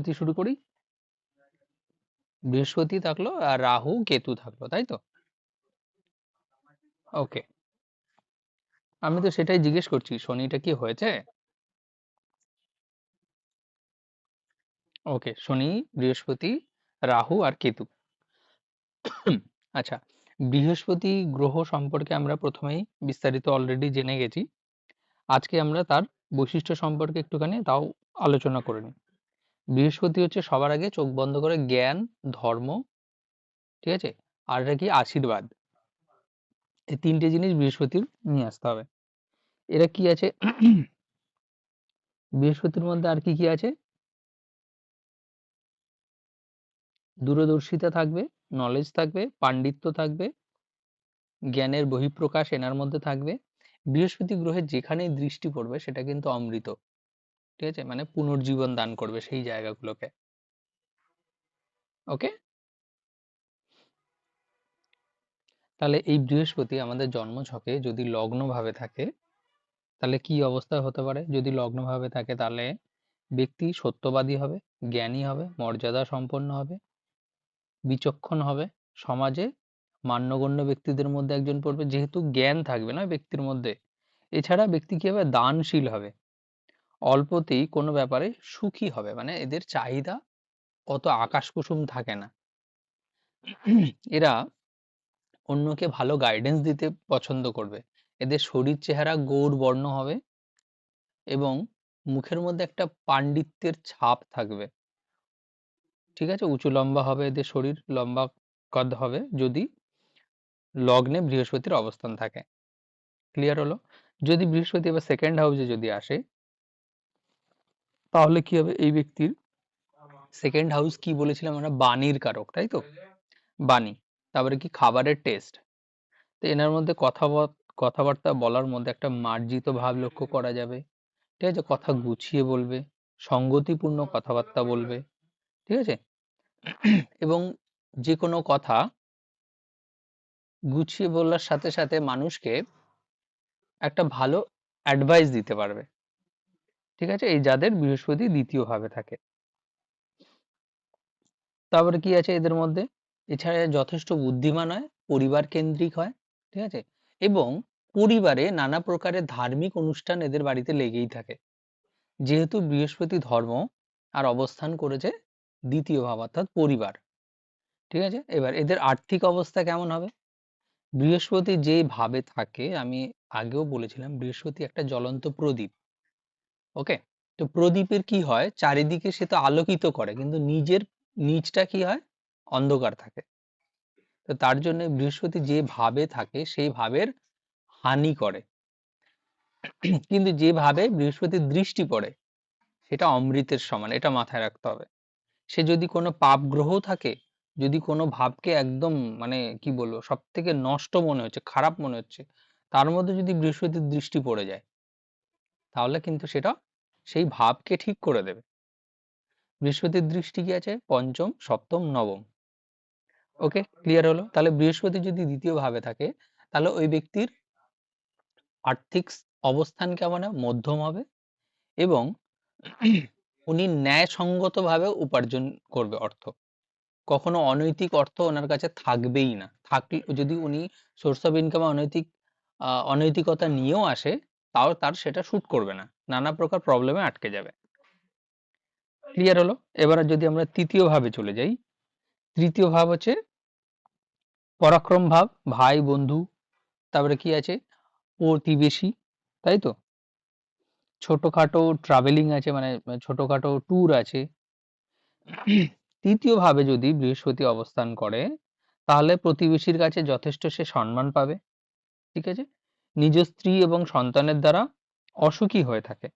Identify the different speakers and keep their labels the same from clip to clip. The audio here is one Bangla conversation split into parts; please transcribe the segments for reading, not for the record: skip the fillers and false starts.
Speaker 1: বৃহস্পতি শুরু করি। বৃহস্পতি থাকলো আর রাহু কেতু থাকলো, তাই তো? ওকে, আমি তো সেটাই জিজ্ঞেস করছি, শনিটা কি হয়েছে? ওকে, শনি, বৃহস্পতি, রাহু আর কেতু। আচ্ছা, বৃহস্পতি গ্রহ সম্পর্কে আমরা প্রথমেই বিস্তারিত অলরেডি জেনে গেছি। আজকে আমরা তার বৈশিষ্ট্য সম্পর্কে একটুখানি তাও আলোচনা করে নিই। বৃহস্পতি হচ্ছে সবার আগে চোখ বন্ধ করে জ্ঞান, ধর্ম, ঠিক আছে, আর এটা কি আশীর্বাদ, এই তিনটে জিনিস বৃহস্পতির নিয়ে আসতে হবে। এরা কি আছে বৃহস্পতির মধ্যে আর কি কি আছে? দূরদর্শিতা থাকবে, নলেজ থাকবে, পাণ্ডিত্য থাকবে, জ্ঞানের বহিঃপ্রকাশ এনার মধ্যে থাকবে। বৃহস্পতি গ্রহের যেখানেই দৃষ্টি পড়বে সেটা কিন্তু অমৃত, ঠিক আছে, মানে পুনর্জীবন দান করবে সেই জায়গাগুলোকে। ওকে, তাহলে এই বৃহস্পতি আমাদের জন্মছকে যদি লগ্ন ভাবে থাকে, তাহলে কি অবস্থা হতে পারে? যদি লগ্ন ভাবে থাকে তাহলে ব্যক্তি সত্যবাদী হবে, জ্ঞানী হবে, মর্যাদা সম্পন্ন হবে, বিচক্ষণ হবে, সমাজে মান্যগণ্য ব্যক্তিদের মধ্যে একজন পড়বে, যেহেতু জ্ঞান থাকবে না ব্যক্তির মধ্যে। এছাড়া ব্যক্তি কি হবে? দানশীল হবে, অল্পতেই কোনো ব্যাপারে সুখী হবে, মানে এদের চাহিদা অত আকাশ কুসুম থাকে না। এরা অন্যকে ভালো গাইডেন্স দিতে পছন্দ করবে। এদের শরীর চেহারা গৌর বর্ণ হবে এবং মুখের মধ্যে একটা পাণ্ডিত্যের ছাপ থাকবে, ঠিক আছে, উঁচু লম্বা হবে এদের শরীর, লম্বা কদ হবে যদি লগ্নে বৃহস্পতির অবস্থান থাকে। ক্লিয়ার হলো? যদি বৃহস্পতি এবার সেকেন্ড হাউসে যদি আসে, তাহলে কি হবে? এই ব্যক্তির সেকেন্ড হাউস কি বলেছিলাম আমরা? বাণীর কারক, তাই তো? বাণী, তারপরে কি খাবারের টেস্ট। তো এনার মধ্যে কথাবার্তা বলার মধ্যে একটা মার্জিত ভাব লক্ষ্য করা যাবে, ঠিক আছে, কথা গুছিয়ে বলবে, সঙ্গতিপূর্ণ কথাবার্তা বলবে, ঠিক আছে, এবং যে কোনো কথা গুছিয়ে বলার সাথে সাথে মানুষকে একটা ভালো অ্যাডভাইস দিতে পারবে, ঠিক আছে, এই যাদের বৃহস্পতি দ্বিতীয় ভাবে থাকে। তারপরে কি আছে এদের মধ্যে? এছাড়া যথেষ্ট বুদ্ধিমান হয়, পরিবার কেন্দ্রিক হয়, ঠিক আছে, এবং পরিবারে নানা প্রকারের ধার্মিক অনুষ্ঠান এদের বাড়িতে লেগেই থাকে, যেহেতু বৃহস্পতি ধর্ম আর অবস্থান করেছে দ্বিতীয় ভাব অর্থাৎ পরিবার, ঠিক আছে। এবার এদের আর্থিক অবস্থা কেমন হবে? বৃহস্পতি যে ভাবে থাকে, আমি আগেও বলেছিলাম বৃহস্পতি একটা জ্বলন্ত প্রদীপ। ওকে, তো প্রদীপের কি হয়? চারিদিকে সে তো আলোকিত করে, কিন্তু নিজের নিচটা কি হয়? অন্ধকার থাকে। তো তার জন্য বৃহস্পতি যে ভাবে থাকে সেই ভাবের হানি করে, কিন্তু যে ভাবে বৃহস্পতির দৃষ্টি পড়ে সেটা অমৃতের সমান, এটা মাথায় রাখতে হবে। সে যদি কোনো পাপ গ্রহ থাকে, যদি কোনো ভাবকে একদম মানে কি বলবো সব থেকে নষ্ট মনে হচ্ছে, খারাপ মনে হচ্ছে, তার মধ্যে যদি বৃহস্পতির দৃষ্টি পড়ে যায়, তাহলে কিন্তু সেটা সেই ভাবকে ঠিক করে দেবে। বৃহস্পতির দৃষ্টি কি আছে? পঞ্চম, সপ্তম, নবম। ওকে, ক্লিয়ার হলো? তাহলে বৃহস্পতি যদি দ্বিতীয় ভাবে থাকে, তাহলে ওই ব্যক্তির আর্থিক অবস্থান কেমন হবে? মধ্যম হবে, এবং উনি ন্যায়সঙ্গতভাবে উপার্জন করবে অর্থ। কখনো অনৈতিক অর্থ ওনার কাছে থাকবেই না। থাকলে যদি উনি সোর্স অফ ইনকাম অনৈতিকতা নিয়েও আসে, তাও তার সেটা শুট করবে না, নানা প্রকার প্রবলেমে আটকে যাবে। ক্লিয়ার হলো? এবারে যদি আমরা তৃতীয় ভাবে চলে যাই, তৃতীয় ভাব হচ্ছে পরাক্রম ভাব, ভাই বন্ধু, তারপরে কি আছে? প্রতিবেশী, তাই তো? ছোটখাটো ট্রাভেলিং আছে, মানে ছোটখাটো ট্যুর আছে। তৃতীয় ভাবে যদি বৃহস্পতি অবস্থান করে, তাহলে প্রতিবেশীর কাছে যথেষ্ট সে সম্মান পাবে, ঠিক আছে, নিজ স্ত্রী এবং সন্তানের দ্বারা অসুখী হয়ে থাকে।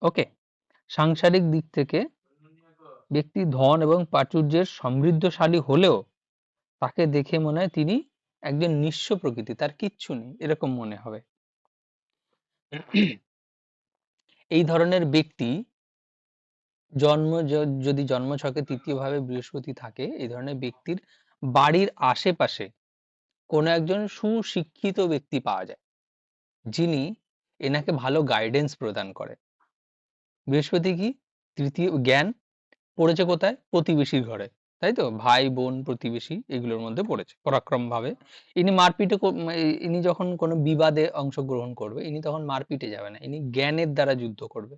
Speaker 1: ওকে, সাংসারিক দিক থেকে ব্যক্তি ধন এবং প্রাচুর্যের সমৃদ্ধশালী হলেও তাকে দেখে মনে হয় তিনি একজন নিঃস্ব প্রকৃতি, তার কিচ্ছু নেই, এরকম মনে হবে। এই ধরনের ব্যক্তি যদি জন্মছকে তৃতীয় ভাবে বৃহস্পতি থাকে, এই ধরনের ব্যক্তির বাড়ির আশেপাশে কোনো একজন সুশিক্ষিত ব্যক্তি পাওয়া যায়, যিনি এনাকে ভালো গাইডেন্স প্রদান করে। বৃহস্পতি কি? তৃতীয় জ্ঞান পড়েছে কোথায়? প্রতিবেশীর ঘরে, তাই তো? ভাই বোন প্রতিবেশী এগুলোর মধ্যে পড়েছে পরাক্রম ভাবে। ইনি মারপিটে ইনি যখন কোনো বিবাদে অংশগ্রহণ করবে, ইনি তখন মারপিটে যাবে না, ইনি জ্ঞানের দ্বারা যুদ্ধ করবে।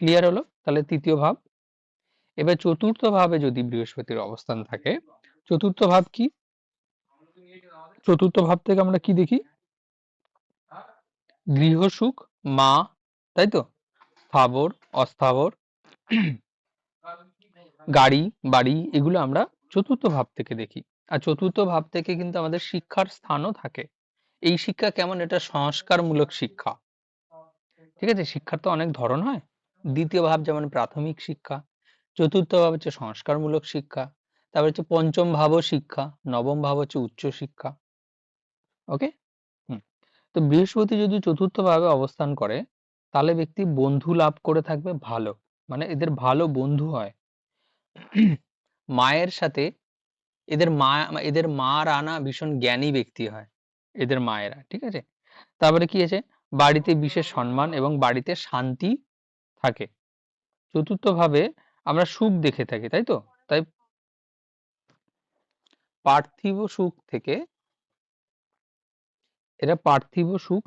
Speaker 1: ক্লিয়ার হলো? তাহলে তৃতীয় ভাব। এবার চতুর্থ ভাবে যদি বৃহস্পতির অবস্থান থাকে, চতুর্থ ভাব কি? চতুর্থ ভাব থেকে আমরা কি দেখি? গৃহসুখ, মা, তাই তো? স্থাবর, অস্থাবর, গাড়ি, বাড়ি এগুলো আমরা চতুর্থ ভাব থেকে দেখি। আর চতুর্থ ভাব থেকে কিন্তু আমাদের শিক্ষার স্থানও থাকে। এই শিক্ষা কেমন? এটা সংস্কারমূলক শিক্ষা। ঠিক আছে? শিক্ষার তো অনেক ধরন হয়। দ্বিতীয় ভাব যেমন প্রাথমিক শিক্ষা, চতুর্থ ভাব হচ্ছে সংস্কারমূলক শিক্ষা, তারপর হচ্ছে পঞ্চম ভাবও শিক্ষা, নবম ভাব হচ্ছে উচ্চ শিক্ষা। ওকে? হুম। তো বৃহস্পতি যদি চতুর্থ ভাবে অবস্থান করে, তাহলে ব্যক্তি বন্ধু লাভ করে থাকবে ভালো, মানে এদের ভালো বন্ধু হয়। মায়ের সাথে এদের মা, এদের মা রানা ভীষণ জ্ঞানী ব্যক্তি হয় এদের মায়েরা, ঠিক আছে? তারপরে কি আছে? বাড়িতে বিশেষ সম্মান এবং বাড়িতে শান্তি থাকে। চতুর্থ ভাবে আমরা সুখ দেখে থাকি, তাই তো? তাই পার্থিব সুখ থেকে এরা পার্থিব সুখ,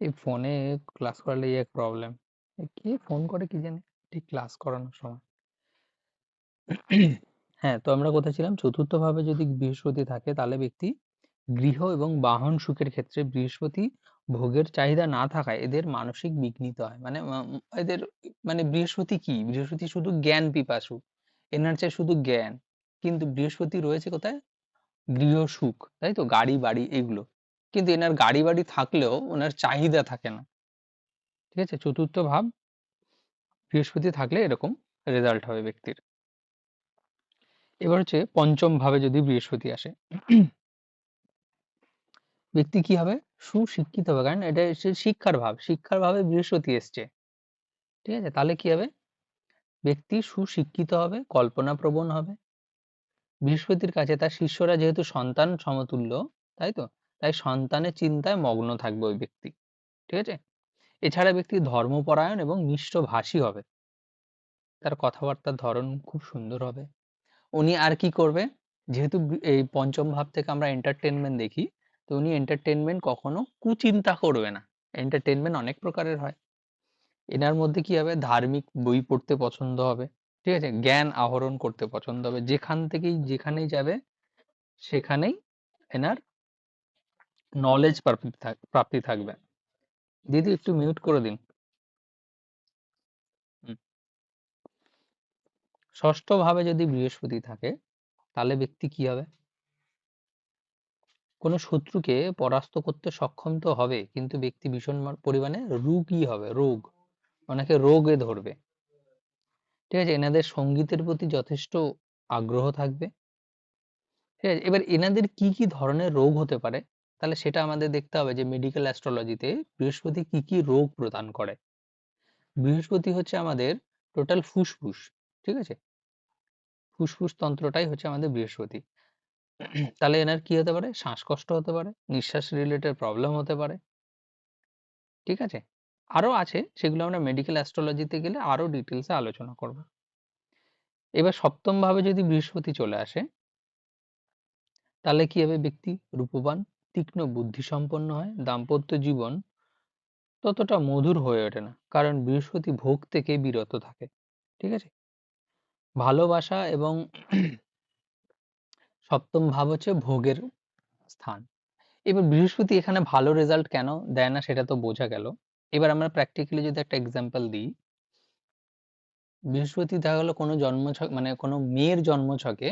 Speaker 1: এই ফোনে ক্লাস করালে এক প্রবলেম, কে ফোন করে কি জানি ঠিক ক্লাস করানোর সময়। হ্যাঁ, তো আমরা কোথায় ছিলাম? চতুর্থ ভাবে যদি বৃহস্পতি থাকে তাহলে ব্যক্তি গৃহ এবং বাহন সুখের ক্ষেত্রে বৃহস্পতি ভোগের চাহিদা না থাকায় এদের মানসিক বিঘ্নিত হয়, মানে এদের মানে বৃহস্পতি কি? বৃহস্পতি শুধু জ্ঞান পিপাসু, এনার চাই শুধু জ্ঞান, কিন্তু বৃহস্পতি রয়েছে কোথায়? গৃহ সুখ, তাই তো? গাড়ি বাড়ি এগুলো, কিন্তু এনার গাড়ি বাড়ি থাকলেও ওনার চাহিদা থাকে না। ঠিক আছে? চতুর্থ ভাব বৃহস্পতি থাকলে এরকম রেজাল্ট হবে ব্যক্তির। এবার হচ্ছে পঞ্চম ভাবে যদি বৃহস্পতি আসে, ব্যক্তি কি হবে? সুশিক্ষিত হবে, কারণ এটা হচ্ছে শিক্ষার ভাব, শিক্ষার ভাবে বৃহস্পতি এসছে। ঠিক আছে? তাহলে কি হবে? ব্যক্তি সুশিক্ষিত হবে, কল্পনাপ্রবণ হবে। বৃহস্পতির কাছে তার শিষ্যরা যেহেতু সন্তান সমতুল্য, তাই তো? তাই সন্তানের চিন্তায় মগ্ন থাকবে ওই ব্যক্তি। ঠিক আছে? এছাড়া ব্যক্তি ধর্মপরায়ণ এবং মিষ্টভাষী হবে, তার কথাবার্তার ধরন খুব সুন্দর হবে। উনি আর কি করবে? যেহেতু এই পঞ্চম ভাব থেকে আমরা এন্টারটেনমেন্ট দেখি, তো উনি এন্টারটেনমেন্ট কখনো কুচিন্তা করবে না। এন্টারটেনমেন্ট অনেক প্রকারের হয়, এনার মধ্যে কি হবে? ধার্মিক বই পড়তে পছন্দ হবে, ঠিক আছে? জ্ঞান আহরণ করতে পছন্দ হবে, যেখানেই যাবে সেখানেই এনার নলেজ প্রাপ্তি থাকবে। দিদি একটু মিউট করে দিন। হুম। ষষ্ঠ ভাবে যদি বৃহস্পতি থাকে তাহলে ব্যক্তি কি হবে? কোনো শত্রুকে পরাস্ত করতে সক্ষম তো হবে, কিন্তু ব্যক্তি ভীষণ পরিমাণে রোগী হবে, রোগ, অনেকে রোগে ধরবে। ঠিক আছে? এনাদের সঙ্গীতের প্রতি যথেষ্ট আগ্রহ থাকবে। ঠিক আছে? এবার এনাদের কি কি ধরনের রোগ হতে পারে, তাহলে সেটা আমাদের দেখতে হবে যে মেডিকেল অ্যাস্ট্রোলজিতে বৃহস্পতি কি কি রোগ প্রদান করে। বৃহস্পতি হচ্ছে আমাদের টোটাল ফুসফুস, ঠিক আছে? ফুসফুস তন্ত্রটাই হচ্ছে আমাদের বৃহস্পতি। তাহলে এনার কি হতে পারে? শ্বাসকষ্ট হতে পারে, নিঃশ্বাস রিলেটেড প্রবলেম হতে পারে। ঠিক আছে? আরো আছে, সেগুলো আমরা মেডিকেল অ্যাস্ট্রোলজিতে গেলে আরো ডিটেলসে আলোচনা করব। এবার সপ্তম ভাবে যদি বৃহস্পতি চলে আসে তাহলে কি হবে? ব্যক্তি রূপবান, তীক্ষ্ণ বুদ্ধিসম্পন্ন হয়, দাম্পত্য জীবন ততটা মধুর হয়ে ওঠে না, কারণ বৃহস্পতি ভোগ থেকে বিরত থাকে। ঠিক আছে? ভালোবাসা এবং সপ্তম ভাব হচ্ছে ভোগের স্থান। এবার বৃহস্পতি এখানে ভালো রেজাল্ট কেন দেয় না সেটা তো বোঝা গেল। এবার আমরা প্র্যাকটিক্যালি যদি একটা এক্সাম্পল দিই, বৃহস্পতি দেখা গেল কোনো জন্মছক, মানে কোনো মেয়ের জন্মছকে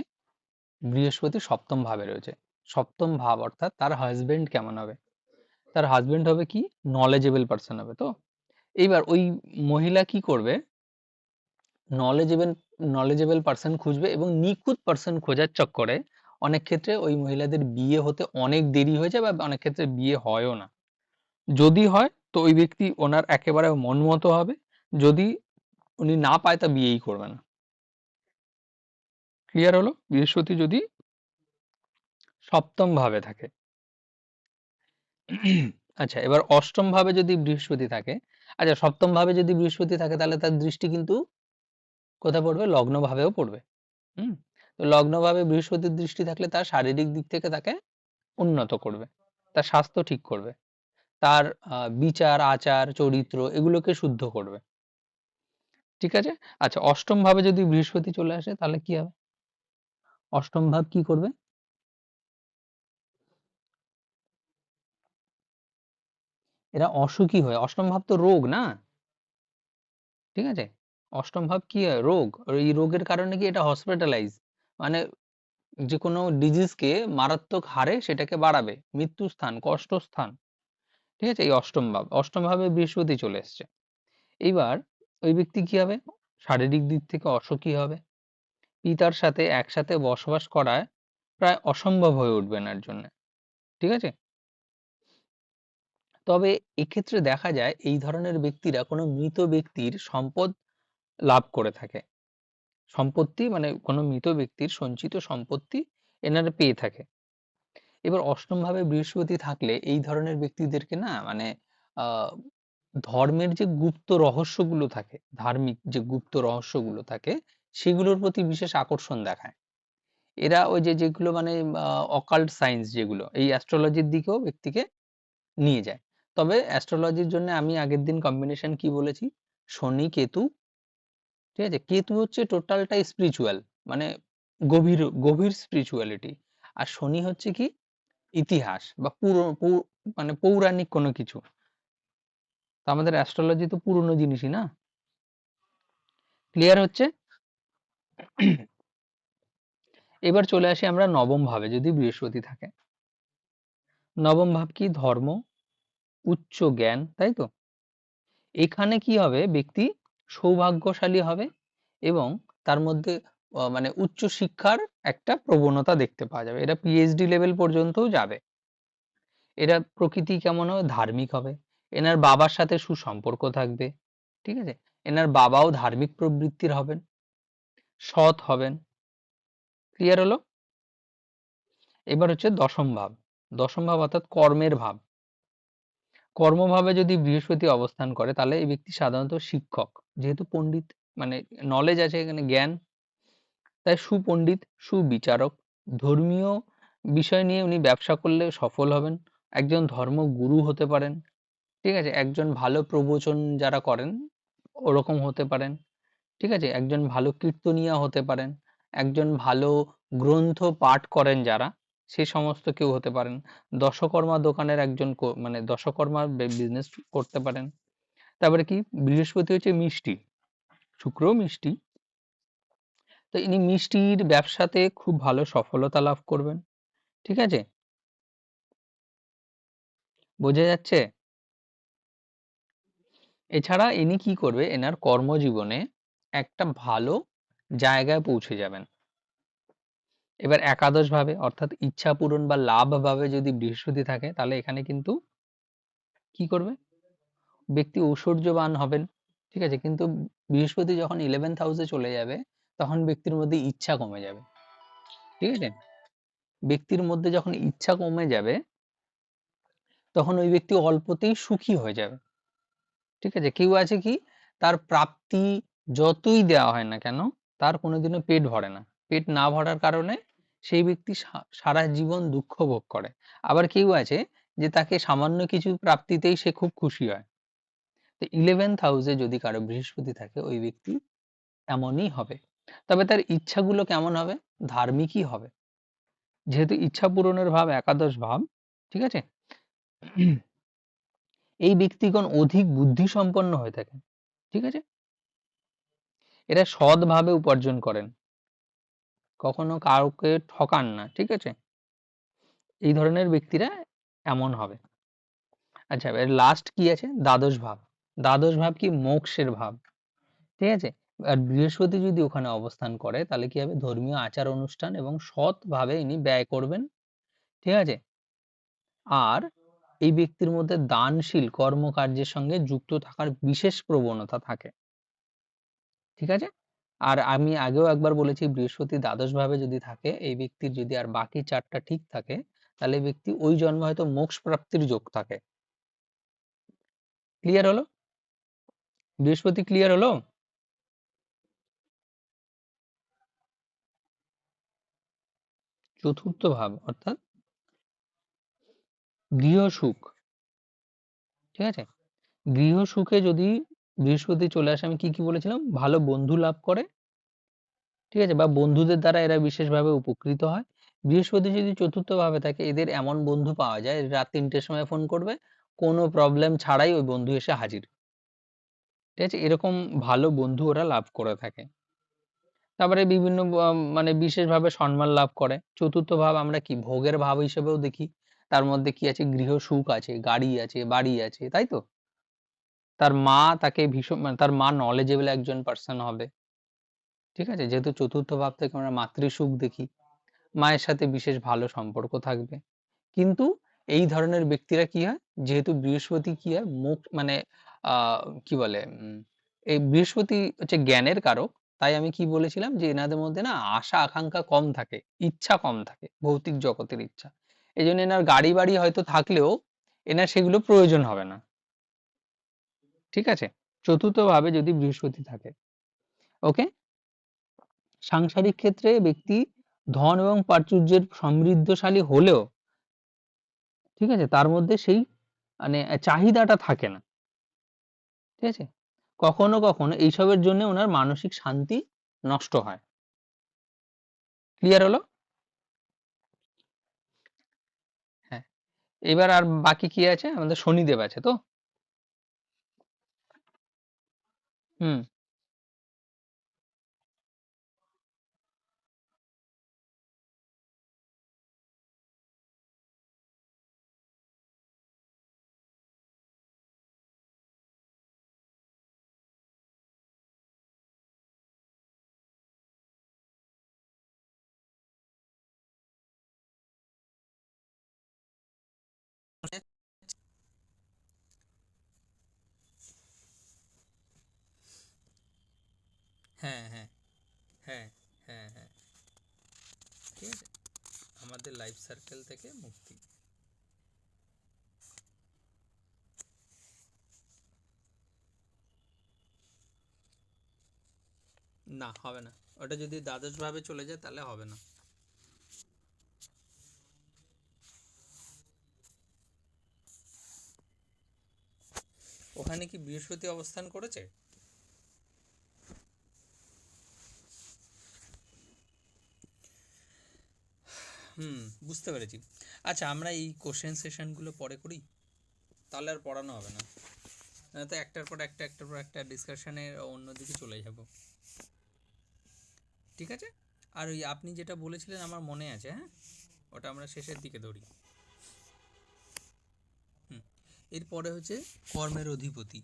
Speaker 1: বৃহস্পতি সপ্তম ভাবে রয়েছে। সপ্তম ভাব অর্থাৎ তার হাজবেন্ড কেমন হবে? তার হাজবেন্ড হবে কি? নলেজেবল পার্সন হবে। তো এইবার ওই মহিলা কি করবে? নলেজেবল নলেজেবল পার্সন খুঁজবে এবং নিখুঁত পার্সন খোঁজার চক্করে অনেক ক্ষেত্রে ওই মহিলাদের বিয়ে হতে অনেক দেরি হয়ে যায়, বা অনেক ক্ষেত্রে বিয়ে হয়ও না। যদি হয় তো ওই ব্যক্তি ওনার একেবারে মন মতো হবে, যদি উনি না পায় তা বিয়েই করবে না। ক্লিয়ার হলো? বৃহস্পতি যদি সপ্তম ভাবে থাকে। আচ্ছা, এবার অষ্টম ভাবে যদি বৃহস্পতি থাকে, আচ্ছা সপ্তম ভাবে যদি বৃহস্পতি থাকে তাহলে তার দৃষ্টি কিন্তু কোথায় পড়বে? লগ্ন ভাবেও পড়বে। হুম? তো লগ্ন ভাবে বৃহস্পতির দৃষ্টি থাকলে তার শারীরিক দিক থেকে তাকে উন্নত করবে। তার স্বাস্থ্য ঠিক করবে। তার বিচার, আচার, চরিত্র এগুলোকে শুদ্ধ করবে। ঠিক আছে? আচ্ছা, অষ্টম ভাবে যদি বৃহস্পতি চলে আসে তাহলে কি হবে? অষ্টম ভাব কি করবে? এরা অসুখী হয়। অষ্টম ভাব তো রোগ না? ঠিক আছে? অষ্টম ভাব কি হয়? রোগ। আর এই রোগের কারণে কি এটা হসপিটালাইজ মানে যেকোনো ডিজিজকে মারাত্মক হারে সেটাকে বাড়াবে। মৃত্যুস্থান, কষ্টস্থান। ঠিক আছে? এই অষ্টম ভাব। অষ্টম ভাবে বৃহস্পতি চলে এসছে। এইবার ওই ব্যক্তি কি হবে? শারীরিক দিক থেকে অসুখী হবে। পিতার সাথে একসাথে বসবাস করায় প্রায় অসম্ভব হয়ে উঠবে এনার জন্যে। ঠিক আছে? তবে এক্ষেত্রে দেখা যায় এই ধরনের ব্যক্তিরা কোনো মৃত ব্যক্তির সম্পদ লাভ করে থাকে। সম্পত্তি মানে কোনো মৃত ব্যক্তির সঞ্চিত সম্পত্তি এনারা পেয়ে থাকে। এবার অষ্টম ভাবে বৃহস্পতি থাকলে এই ধরনের ব্যক্তিদেরকে না মানে আহ ধর্মের যে গুপ্ত রহস্যগুলো থাকে, ধার্মিক যে গুপ্ত রহস্যগুলো থাকে সেগুলোর প্রতি বিশেষ আকর্ষণ দেখায়। এরা ওই যে যেগুলো মানে অকাল্ট সায়েন্স যেগুলো এই অ্যাস্ট্রোলজির দিকেও ব্যক্তিকে নিয়ে যায়। তবে অ্যাস্ট্রোলজির জন্য আমি আগের দিন কম্বিনেশন কি বলেছি? শনি কেতু। ঠিক আছে? কেতু হচ্ছে টোটালটাই স্পিরিচুয়াল, মানে গভীর গভীর স্পিরিচুয়ালিটি। আর শনি হচ্ছে কি ইতিহাস বা মানে পৌরাণিক কোনো কিছু। তো আমাদের অ্যাস্ট্রোলজি তো পুরনো জিনিসই না। ক্লিয়ার হচ্ছে? এবার চলে আসি আমরা নবম ভাবে যদি বৃহস্পতি থাকে। নবম ভাব কি? ধর্ম, উচ্চ জ্ঞান, তাই তো? এখানে কি হবে? ব্যক্তি সৌভাগ্যশালী হবে এবং তার মধ্যে মানে উচ্চ শিক্ষার একটা প্রবণতা দেখতে পাওয়া যাবে। এরা পিএইচডি লেভেল পর্যন্তও যাবে। এরা প্রকৃতি কেমন হবে? ধার্মিক হবে। এনার বাবার সাথে সুসম্পর্ক থাকবে। ঠিক আছে? এনার বাবাও ধার্মিক প্রবৃত্তির হবেন, সৎ হবেন। ক্লিয়ার হলো? এবার হচ্ছে দশম ভাব। দশম ভাব অর্থাৎ কর্মের ভাব। কর্মভাবে যদি বৃহস্পতি অবস্থান করে তাহলে এই ব্যক্তি সাধারণত শিক্ষক, যেহেতু পণ্ডিত মানে নলেজ আছে এখানে, জ্ঞান, তাই সুপণ্ডিত, সুবিচারক। ধর্মীয় বিষয় নিয়ে উনি ব্যবসা করলে সফল হবেন। একজন ধর্মগুরু হতে পারেন। ঠিক আছে? একজন ভালো প্রবচন যারা করেন ওরকম হতে পারেন। ঠিক আছে? একজন ভালো কীর্তনিয়া হতে পারেন। একজন ভালো গ্রন্থ পাঠ করেন যারা, সে সমস্ত কেউ হতে পারেন। দশকর্মা দোকানের একজন মানে দশকর্মার বিজনেস করতে পারেন। তারপরে কি? বৃহস্পতি হচ্ছে মিষ্টি, শুক্রও মিষ্টি। তো ইনি মিষ্টির ব্যবসাতে খুব ভালো সফলতা লাভ করবেন। ঠিক আছে? বোঝা যাচ্ছে? এছাড়া ইনি কি করবে? এনার কর্মজীবনে একটা ভালো জায়গায় পৌঁছে যাবেন। এবার একাদশ ভাবে অর্থাৎ ইচ্ছা পূরণ বা লাভ ভাবে যদি বৃহস্পতি থাকে তাহলে এখানে কিন্তু কি করবে? ব্যক্তি ঐশ্বর্যবান হবেন। ঠিক আছে? কিন্তু বৃহস্পতি যখন 11th হাউসে চলে যাবে তখন ব্যক্তির মধ্যে ইচ্ছা কমে যাবে। ঠিক আছে? ব্যক্তির মধ্যে যখন ইচ্ছা কমে যাবে তখন ওই ব্যক্তি অল্পতেই সুখী হয়ে যাবে। ঠিক আছে? কেউ আছে কি তার প্রাপ্তি যতই দেওয়া হয় না কেন তার কোনোদিনও পেট ভরে না। পেট না ভরার কারণে সেই ব্যক্তি সারা জীবন দুঃখ ভোগ করে। আবার কেউ আছে যে তাকে সামান্য কিছু প্রাপ্তিতেই সে খুব খুশি হয়। তো 11th হাউসে যদি কারো বৃহস্পতি থাকে ওই ব্যক্তি এমনই হবে। তবে তার ইচ্ছাগুলো কেমন হবে? ধার্মিকই হবে। যেহেতু ইচ্ছা পূরণের ভাব একাদশ ভাব, ঠিক আছে? এই ব্যক্তিগণ অধিক বুদ্ধিসম্পন্ন হয়ে থাকেন। ঠিক আছে? এরা সৎভাবে উপার্জন করেন। কখনো কাউকে ঠকান না। ঠিক আছে? এই ধরনের ব্যক্তিরা এমন হবে। আচ্ছা, এবার লাস্ট কি আছে? দ্বাদশ ভাব। দ্বাদশ ভাব কি? মোক্ষের ভাব। ঠিক আছে? আর বৃহস্পতি যদি ওখানে অবস্থান করে তাহলে কি হবে? ধর্মীয় আচার অনুষ্ঠান এবং সৎভাবে ইনি ব্যয় করবেন। ঠিক আছে? আর এই ব্যক্তির মধ্যে দানশীল কর্মকার্যের সঙ্গে যুক্ত থাকার বিশেষ প্রবণতা থাকে। ঠিক আছে? আর আমি আগেও একবার বলেছি বৃহস্পতি দ্বাদশ ভাবে যদি থাকে এই ব্যক্তির যদি আর বাকি ৪ টা ঠিক থাকে তাহলে ব্যক্তি ওই জন্মে হয়তো মোক্ষ প্রাপ্তির যোগ থাকে। ক্লিয়ার হলো? বৃহস্পতি ক্লিয়ার হলো? চতুর্থ ভাব অর্থাৎ গৃহ সুখ, ঠিক আছে? গৃহ সুখে যদি বৃহস্পতি চলে আসে, আমি কি কি বলেছিলাম, ভালো বন্ধু লাভ করে, ঠিক আছে, বা বন্ধুদের দ্বারা এরা বিশেষভাবে উপকৃত হয়। বৃহস্পতি যদি চতুর্থ ভাবে থাকে, এদের এমন বন্ধু পাওয়া যায় রাত 3টের সময় ফোন করবে, কোনো প্রবলেম ছাড়াই ওই বন্ধু এসে হাজির, ঠিক আছে, এরকম ভালো বন্ধু ওরা লাভ করে থাকে। তারপরে বিভিন্ন মানে বিশেষভাবে সম্মান লাভ করে। চতুর্থ ভাব আমরা কি ভোগের ভাব হিসেবেও দেখি। তার মধ্যে কি আছে, গৃহ সুখ আছে, গাড়ি আছে, বাড়ি আছে, তাই তো? তার মা তাকে ভীষণ, মানে তার মা নলেজেবল একজন পার্সন হবে, ঠিক আছে, যেহেতু চতুর্থ ভাব থেকে আমরা মাতৃসুখ দেখি, মায়ের সাথে বিশেষ ভালো সম্পর্ক থাকবে। কিন্তু এই ধরনের ব্যক্তিরা কি হয়, যেহেতু বৃহস্পতি কি হয় মুখ মানে কি বলে এই বৃহস্পতি হচ্ছে জ্ঞানের কারক, তাই আমি কি বলেছিলাম যে এনাদের মধ্যে না আশা আকাঙ্ক্ষা কম থাকে, ইচ্ছা কম থাকে, ভৌতিক জগতের ইচ্ছা। এই জন্য এনার গাড়ি বাড়ি হয়তো থাকলেও এনার সেগুলো প্রয়োজন হবে না, ঠিক আছে, চতুর্থ ভাবে যদি বৃহস্পতি থাকে। ওকে। সাংসারিক ক্ষেত্রে ব্যক্তি ধন এবং প্রাচুর্যের সমৃদ্ধশালী হলেও, ঠিক আছে, তার মধ্যে সেই মানে চাহিদাটা থাকে না, ঠিক আছে, কখনো কখনো এইসবের জন্য ওনার মানসিক শান্তি নষ্ট হয়। ক্লিয়ার হলো? হ্যাঁ। এবার আর বাকি কি আছে, আমাদের শনিদেব আছে তো। হুম। হ্যাঁ হ্যাঁ হ্যাঁ হ্যাঁ হ্যাঁ, ঠিক আছে, আমাদের লাইফ সার্কেল থেকে মুক্তি। না হবে না, ওটা যদি দ্বাদশ ভাবে চলে যায় তাহলে হবে না। ওখানে কি বৃহস্পতি অবস্থান করেছে? হুম, বুঝতে পেরেছি। আচ্ছা, আমরা এই কোশ্চেন সেশনগুলো পরে করি, তাহলে আর পড়ানো হবে না, তো একটার পর একটা একটার পর একটা ডিসকাশনের অন্যদিকে চলে যাব, ঠিক আছে। আর ওই আপনি যেটা বলেছিলেন আমার মনে আছে, হ্যাঁ, ওটা আমরা শেষের দিকে ধরি। হুম। এরপরে হচ্ছে কর্মের অধিপতি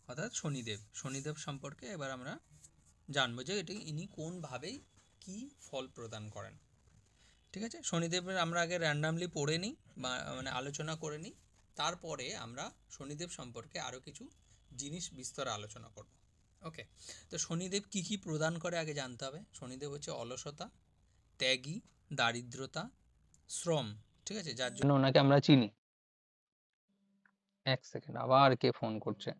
Speaker 1: অর্থাৎ শনিদেব। শনিদেব সম্পর্কে এবার আমরা জানবো যে এটি ইনি কোনভাবেই কি ফল প্রদান করেন, ঠিক আছে। শনিদেবের আমরা আগে র্যান্ডামলি পড়ে নিই বা মানে আলোচনা করে নিই, তারপরে আমরা শনিদেব সম্পর্কে আরও কিছু জিনিস বিস্তরে আলোচনা করব। ওকে। তো শনিদেব কি কি প্রদান করে আগে জানতে হবে। শনিদেব হচ্ছে অলসতা, ত্যাগী, দারিদ্রতা, শ্রম, ঠিক আছে, যার জন্য ওনাকে আমরা চিনি। এক সেকেন্ড, আবার কে ফোন করছে।